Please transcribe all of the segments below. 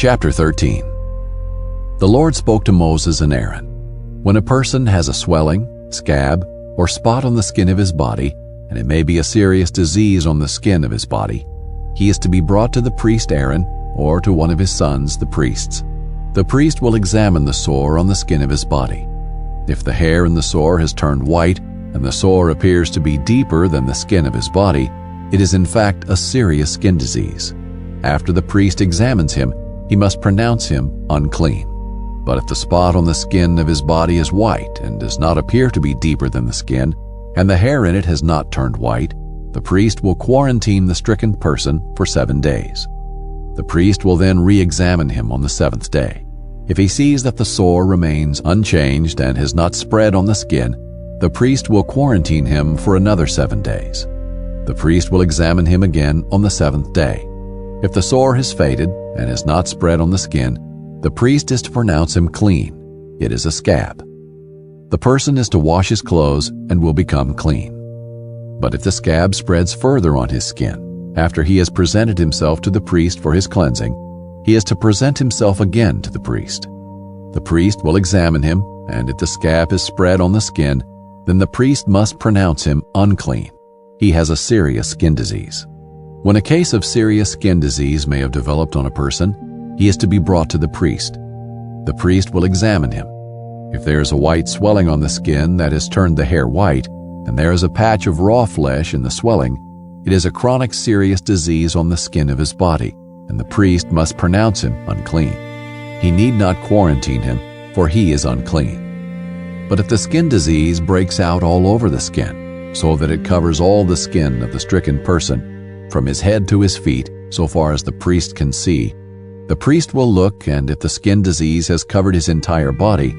Chapter 13. The Lord spoke to Moses and Aaron. When a person has a swelling, scab, or spot on the skin of his body, and it may be a serious disease on the skin of his body, he is to be brought to the priest Aaron or to one of his sons, the priests. The priest will examine the sore on the skin of his body. If the hair in the sore has turned white and the sore appears to be deeper than the skin of his body, it is in fact a serious skin disease. After the priest examines him, he must pronounce him unclean. But if the spot on the skin of his body is white and does not appear to be deeper than the skin, and the hair in it has not turned white, the priest will quarantine the stricken person for 7 days. The priest will then re-examine him on the 7th day. If he sees that the sore remains unchanged and has not spread on the skin, the priest will quarantine him for another 7 days. The priest will examine him again on the 7th day. If the sore has faded and has not spread on the skin, the priest is to pronounce him clean. It is a scab. The person is to wash his clothes and will become clean. But if the scab spreads further on his skin, after he has presented himself to the priest for his cleansing, he is to present himself again to the priest. The priest will examine him, and if the scab has spread on the skin, then the priest must pronounce him unclean. He has a serious skin disease. When a case of serious skin disease may have developed on a person, he is to be brought to the priest. The priest will examine him. If there is a white swelling on the skin that has turned the hair white, and there is a patch of raw flesh in the swelling, it is a chronic serious disease on the skin of his body, and the priest must pronounce him unclean. He need not quarantine him, for he is unclean. But if the skin disease breaks out all over the skin, so that it covers all the skin of the stricken person, from his head to his feet, so far as the priest can see, the priest will look, and if the skin disease has covered his entire body,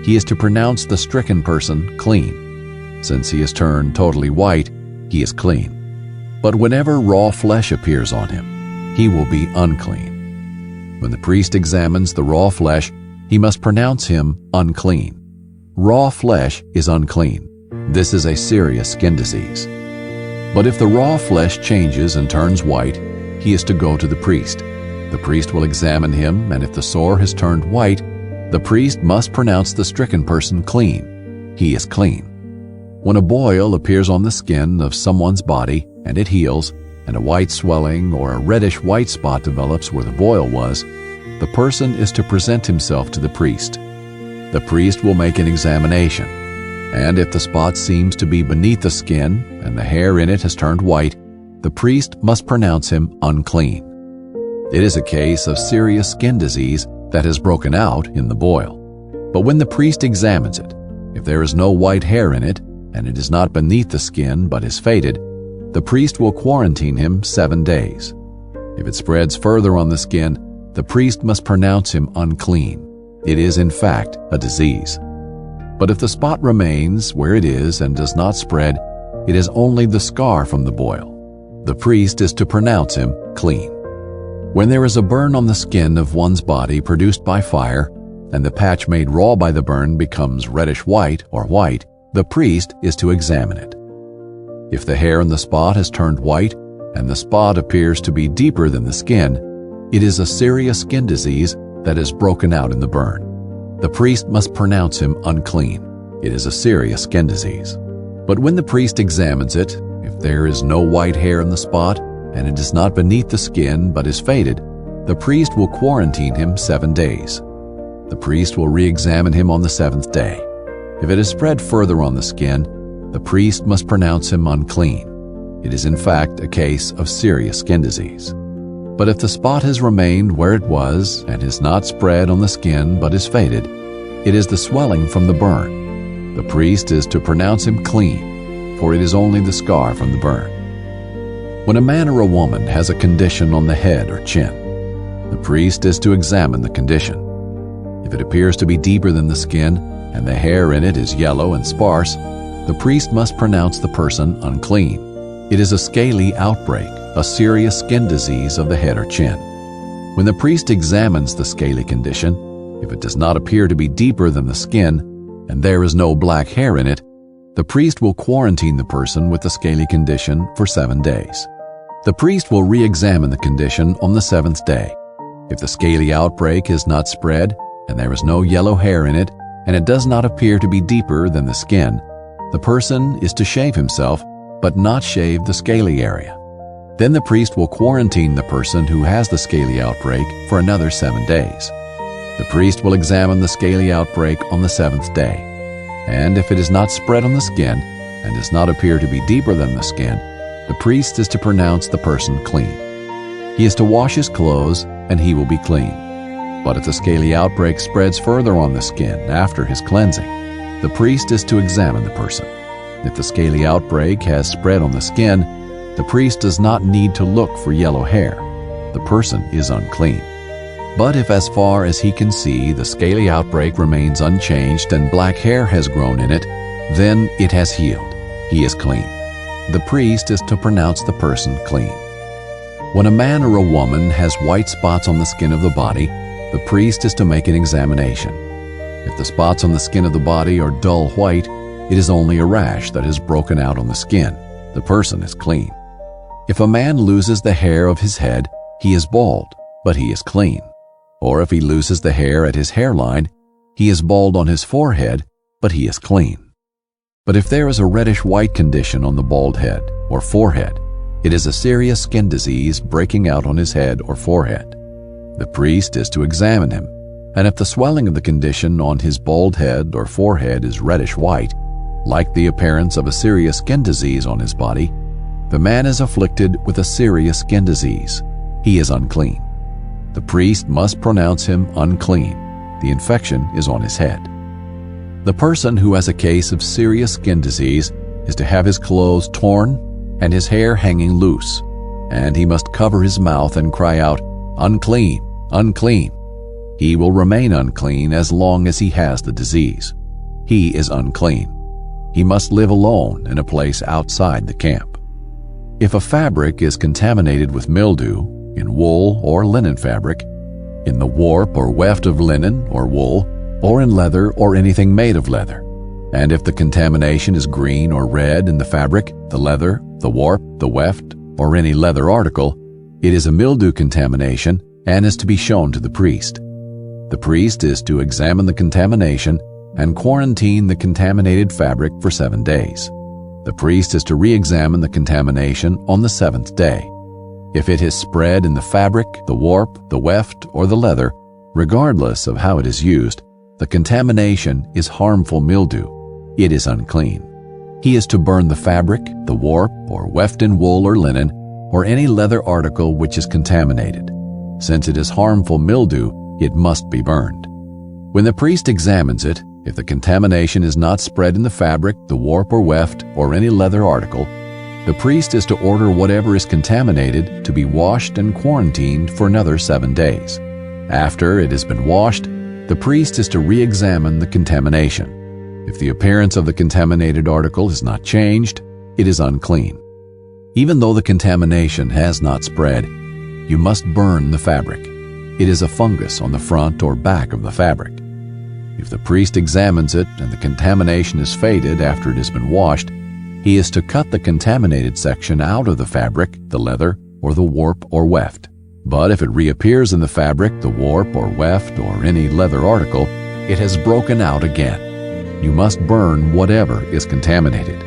he is to pronounce the stricken person clean. Since he has turned totally white, he is clean. But whenever raw flesh appears on him, he will be unclean. When the priest examines the raw flesh, he must pronounce him unclean. Raw flesh is unclean. This is a serious skin disease. But if the raw flesh changes and turns white, he is to go to the priest. The priest will examine him, and if the sore has turned white, the priest must pronounce the stricken person clean. He is clean. When a boil appears on the skin of someone's body and it heals, and a white swelling or a reddish white spot develops where the boil was, the person is to present himself to the priest. The priest will make an examination, and if the spot seems to be beneath the skin and the hair in it has turned white, the priest must pronounce him unclean. It is a case of serious skin disease that has broken out in the boil. But when the priest examines it, if there is no white hair in it, and it is not beneath the skin but is faded, the priest will quarantine him 7 days. If it spreads further on the skin, the priest must pronounce him unclean. It is in fact a disease. But if the spot remains where it is and does not spread, it is only the scar from the boil. The priest is to pronounce him clean. When there is a burn on the skin of one's body produced by fire, and the patch made raw by the burn becomes reddish white or white, the priest is to examine it. If the hair in the spot has turned white, and the spot appears to be deeper than the skin, it is a serious skin disease that has broken out in the burn. The priest must pronounce him unclean. It is a serious skin disease. But when the priest examines it, if there is no white hair in the spot, and it is not beneath the skin but is faded, the priest will quarantine him 7 days. The priest will re-examine him on the 7th day. If it has spread further on the skin, the priest must pronounce him unclean. It is in fact a case of serious skin disease. But if the spot has remained where it was and has not spread on the skin but is faded, it is the swelling from the burn. The priest is to pronounce him clean, for it is only the scar from the burn. When a man or a woman has a condition on the head or chin, the priest is to examine the condition. If it appears to be deeper than the skin, and the hair in it is yellow and sparse, the priest must pronounce the person unclean. It is a scaly outbreak, a serious skin disease of the head or chin. When the priest examines the scaly condition, if it does not appear to be deeper than the skin, and there is no black hair in it, the priest will quarantine the person with the scaly condition for 7 days. The priest will re-examine the condition on the 7th day. If the scaly outbreak is not spread, and there is no yellow hair in it, and it does not appear to be deeper than the skin, the person is to shave himself, but not shave the scaly area. Then the priest will quarantine the person who has the scaly outbreak for another 7 days. The priest will examine the scaly outbreak on the 7th day, and if it is not spread on the skin and does not appear to be deeper than the skin, the priest is to pronounce the person clean. He is to wash his clothes, and he will be clean. But if the scaly outbreak spreads further on the skin after his cleansing, the priest is to examine the person. If the scaly outbreak has spread on the skin, the priest does not need to look for yellow hair. The person is unclean. But if as far as he can see the scaly outbreak remains unchanged and black hair has grown in it, then it has healed. He is clean. The priest is to pronounce the person clean. When a man or a woman has white spots on the skin of the body, the priest is to make an examination. If the spots on the skin of the body are dull white, it is only a rash that has broken out on the skin. The person is clean. If a man loses the hair of his head, he is bald, but he is clean. Or if he loses the hair at his hairline, he is bald on his forehead, but he is clean. But if there is a reddish-white condition on the bald head or forehead, it is a serious skin disease breaking out on his head or forehead. The priest is to examine him, and if the swelling of the condition on his bald head or forehead is reddish-white, like the appearance of a serious skin disease on his body, the man is afflicted with a serious skin disease. He is unclean. The priest must pronounce him unclean. The infection is on his head. The person who has a case of serious skin disease is to have his clothes torn and his hair hanging loose, and he must cover his mouth and cry out, "Unclean, unclean." He will remain unclean as long as he has the disease. He is unclean. He must live alone in a place outside the camp. If a fabric is contaminated with mildew, in wool or linen fabric, in the warp or weft of linen or wool, or in leather or anything made of leather, and if the contamination is green or red in the fabric, the leather, the warp, the weft, or any leather article, it is a mildew contamination and is to be shown to the priest. The priest is to examine the contamination and quarantine the contaminated fabric for 7 days. The priest is to re-examine the contamination on the 7th day. If it has spread in the fabric, the warp, the weft, or the leather, regardless of how it is used, the contamination is harmful mildew. It is unclean. He is to burn the fabric, the warp, or weft in wool or linen, or any leather article which is contaminated. Since it is harmful mildew, it must be burned. When the priest examines it, if the contamination is not spread in the fabric, the warp or weft, or any leather article, the priest is to order whatever is contaminated to be washed and quarantined for another 7 days. After it has been washed, the priest is to re-examine the contamination. If the appearance of the contaminated article is not changed, it is unclean. Even though the contamination has not spread, you must burn the fabric. It is a fungus on the front or back of the fabric. If the priest examines it and the contamination is faded after it has been washed, he is to cut the contaminated section out of the fabric, the leather, or the warp or weft. But if it reappears in the fabric, the warp or weft, or any leather article, it has broken out again. You must burn whatever is contaminated.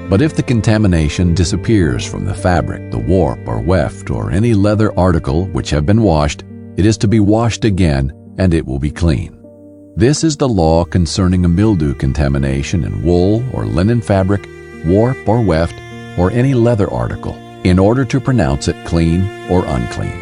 But if the contamination disappears from the fabric, the warp or weft, or any leather article which have been washed, it is to be washed again, and it will be clean. This is the law concerning a mildew contamination in wool or linen fabric, warp or weft, or any leather article, in order to pronounce it clean or unclean.